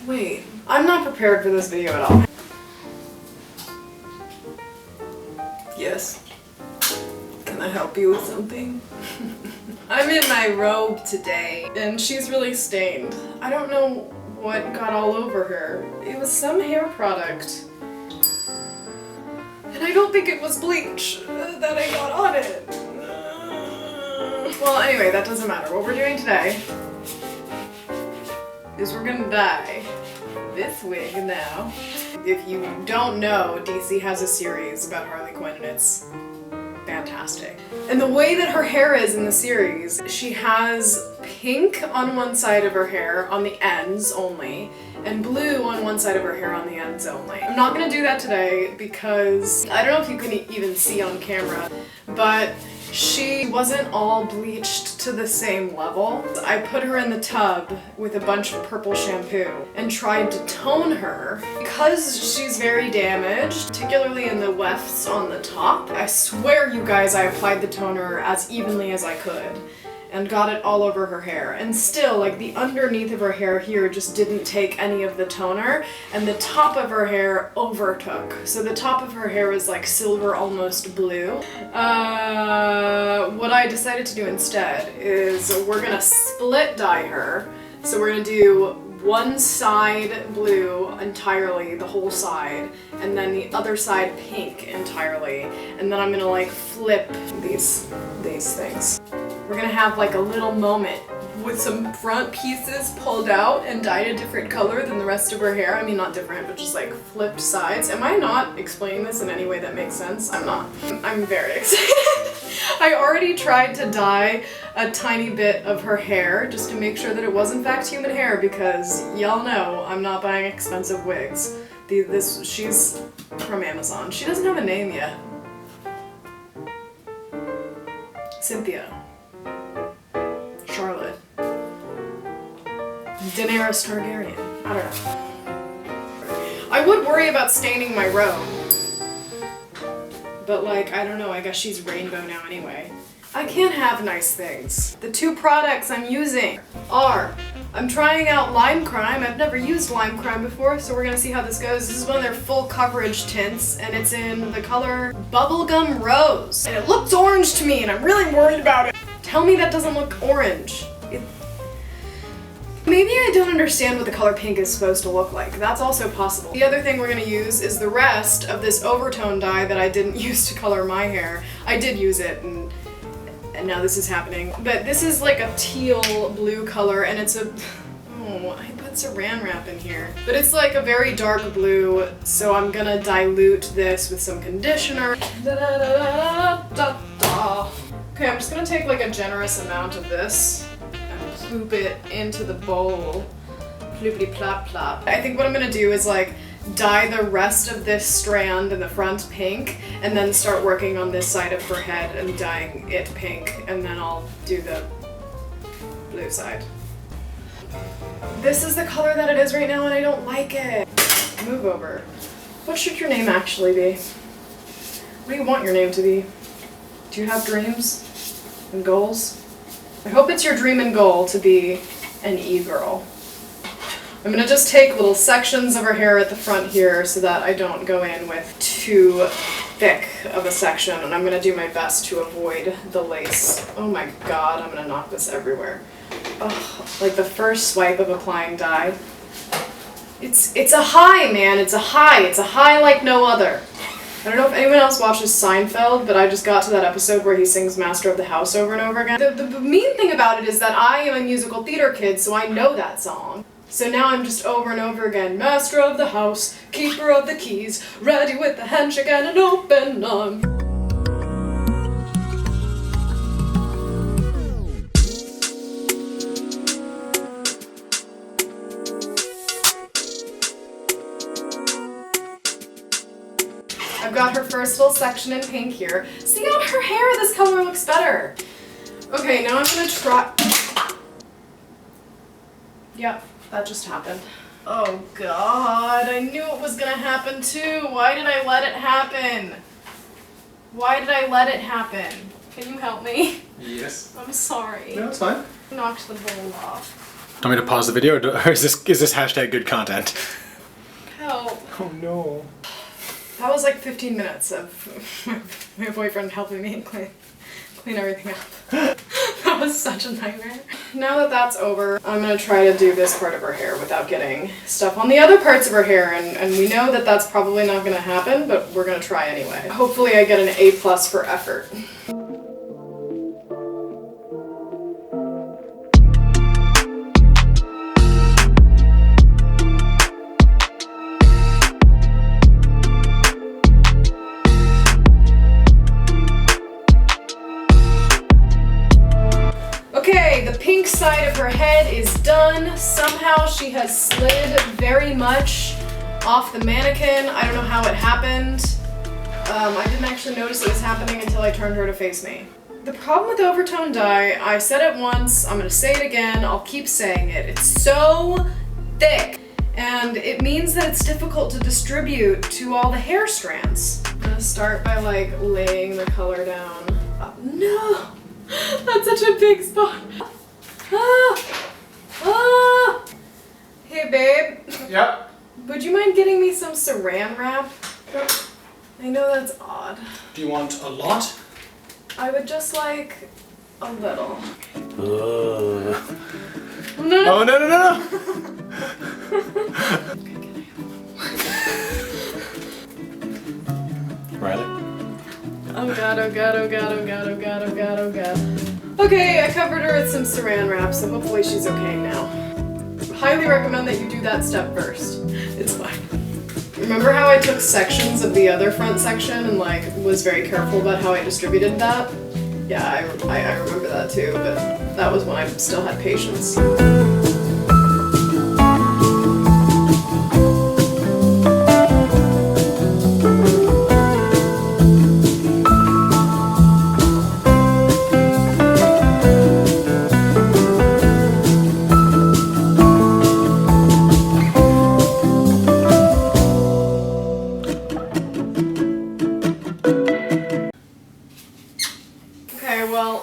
Wait, I'm not prepared for this video at all. Yes. Can I help you with something? I'm in my robe today, and she's really stained. I don't know what got all over her. It was some hair product. And I don't think it was bleach that I got on it. Well, anyway, that doesn't matter. What we're doing today is we're gonna dye this wig now. If you don't know, DC has a series about Harley Quinn and it's fantastic. And the way that her hair is in the series, she has pink on one side of her hair, on the ends only, and blue on one side of her hair on the ends only. I'm not gonna do that today because I don't know if you can even see on camera, but she wasn't all bleached to the same level. I put her in the tub with a bunch of purple shampoo and tried to tone her. Because she's very damaged, particularly in the wefts on the top, I swear you guys I applied the toner as evenly as I could and got it all over her hair. And still, like, the underneath of her hair here just didn't take any of the toner, and the top of her hair overtook. So the top of her hair is like silver, almost blue. What I decided to do instead is we're gonna split dye her. So we're gonna do one side blue entirely, the whole side, and then the other side pink entirely. And then I'm gonna like flip these things. We're gonna have like a little moment with some front pieces pulled out and dyed a different color than the rest of her hair. I mean, not different, but just like flipped sides. Am I not explaining this in any way that makes sense? I'm not. I'm very excited. I already tried to dye a tiny bit of her hair just to make sure that it was in fact human hair, because y'all know I'm not buying expensive wigs. She's from Amazon. She doesn't have a name yet. Cynthia. Charlotte. Daenerys Targaryen. I don't know. I would worry about staining my robe. But like, I don't know, I guess she's rainbow now anyway. I can't have nice things. The two products I'm using are, I'm trying out Lime Crime. I've never used Lime Crime before, so we're gonna see how this goes. This is one of their full coverage tints, and it's in the color Bubblegum Rose. And it looks orange to me, and I'm really worried about it. Tell me that doesn't look orange. Maybe I don't understand what the color pink is supposed to look like. That's also possible. The other thing we're gonna use is the rest of this overtone dye that I didn't use to color my hair. I did use it, and now this is happening. But this is like a teal blue color, and it's a... Oh, I put saran wrap in here. But it's like a very dark blue, so I'm gonna dilute this with some conditioner. Okay, I'm just gonna take like a generous amount of this and ploop it into the bowl. Ploopity plop plop. I think what I'm gonna do is like dye the rest of this strand in the front pink, and then start working on this side of her head and dyeing it pink, and then I'll do the blue side. This is the color that it is right now, and I don't like it. Move over. What should your name actually be? What do you want your name to be? Do you have dreams and goals? I hope it's your dream and goal to be an e-girl. I'm gonna just take little sections of her hair at the front here so that I don't go in with too thick of a section, and I'm gonna do my best to avoid the lace. Oh my god, I'm gonna knock this everywhere. Ugh, like the first swipe of applying dye. It's a high, man, it's a high. It's a high like no other. I don't know if anyone else watches Seinfeld, but I just got to that episode where he sings Master of the House over and over again. The mean thing about it is that I am a musical theater kid, so I know that song. So now I'm just over and over again, Master of the House, Keeper of the Keys, ready with the handshake and an open arm. I've got her first little section in pink here. See, on her hair, this color looks better. Okay, now I'm gonna try... Yep, that just happened. Oh god, I knew it was gonna happen too. Why did I let it happen? Why did I let it happen? Can you help me? Yes. I'm sorry. No, it's fine. Knocked the bowl off. Want me to pause the video, or is this hashtag good content? Help. Oh no. That was like 15 minutes of my boyfriend helping me clean everything up. That was such a nightmare. Now that that's over, I'm gonna try to do this part of her hair without getting stuff on the other parts of her hair, and we know that that's probably not gonna happen, but we're gonna try anyway. Hopefully I get an A+ for effort. Okay, the pink side of her head is done. Somehow she has slid very much off the mannequin. I don't know how it happened. I didn't actually notice it was happening until I turned her to face me. The problem with overtone dye, I said it once, I'm gonna say it again, I'll keep saying it. It's so thick, and it means that it's difficult to distribute to all the hair strands. I'm gonna start by like laying the color down. No! That's such a big spot. Ah! Ah! Hey babe. Yep. Would you mind getting me some saran wrap? I know that's odd. Do you want a lot? I would just like a little. No. No. Oh no no no no! Riley? Oh god, oh god, oh god, oh god, oh god, oh god, oh god. Okay, I covered her with some saran wrap, so hopefully she's okay now. Highly recommend that you do that step first. It's fine. Remember how I took sections of the other front section and like was very careful about how I distributed that? Yeah, I remember that too, but that was when I still had patience.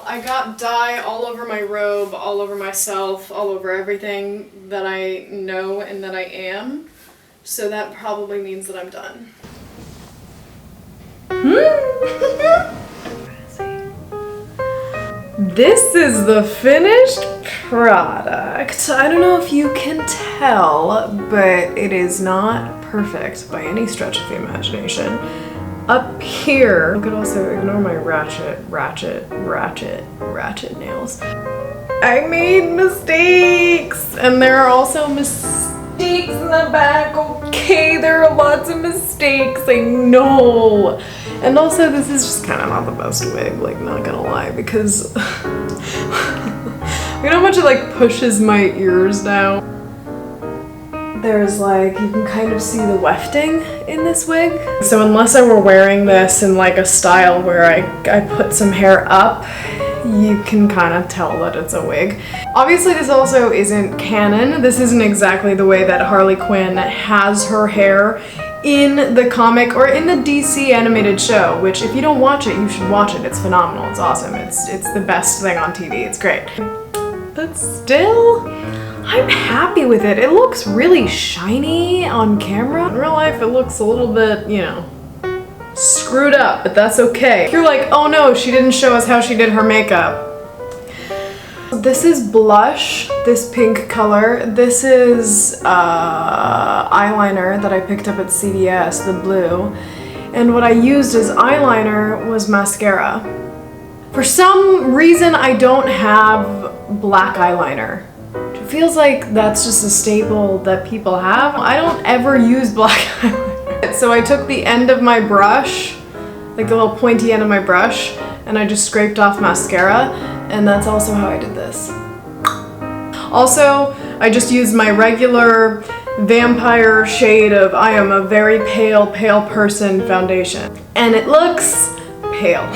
I got dye all over my robe, all over myself, all over everything that I know and that I am. So that probably means that I'm done. This is the finished product. I don't know if you can tell, but it is not perfect by any stretch of the imagination. Up here, I could also ignore my ratchet nails. I made mistakes, and there are also mistakes in the back. Okay, there are lots of mistakes, I know. And also, this is just kind of not the best wig, like, not gonna lie, because you know how much it like pushes my ears down? There's like, you can kind of see the wefting in this wig. So unless I were wearing this in like a style where I put some hair up, you can kind of tell that it's a wig. Obviously this also isn't canon. This isn't exactly the way that Harley Quinn has her hair in the comic or in the DC animated show, which if you don't watch it, you should watch it. It's phenomenal, it's awesome. It's the best thing on TV, it's great. But still, I'm happy with it. It looks really shiny on camera. In real life, it looks a little bit, you know, screwed up, but that's okay. If you're like, oh no, she didn't show us how she did her makeup. This is blush, this pink color. This is eyeliner that I picked up at CVS, the blue. And what I used as eyeliner was mascara. For some reason, I don't have black eyeliner. It feels like that's just a staple that people have. I don't ever use black eyeliner. So I took the end of my brush, like the little pointy end of my brush, and I just scraped off mascara, and that's also how I did this. Also, I just used my regular vampire shade of I Am a Very Pale, Pale Person foundation. And it looks pale.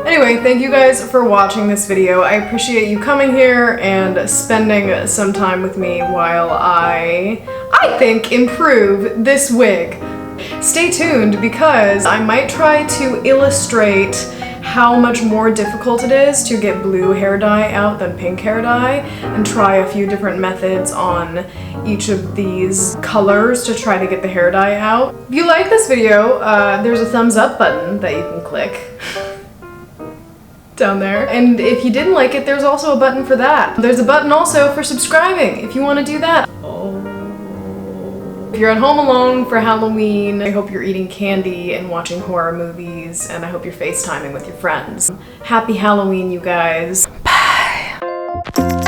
Anyway, thank you guys for watching this video. I appreciate you coming here and spending some time with me while I think, improve this wig. Stay tuned because I might try to illustrate how much more difficult it is to get blue hair dye out than pink hair dye, and try a few different methods on each of these colors to try to get the hair dye out. If you like this video, there's a thumbs up button that you can click down there. And if you didn't like it, there's also a button for that. There's a button also for subscribing if you want to do that. If you're at home alone for Halloween, I hope you're eating candy and watching horror movies, and I hope you're FaceTiming with your friends. Happy Halloween, you guys. Bye!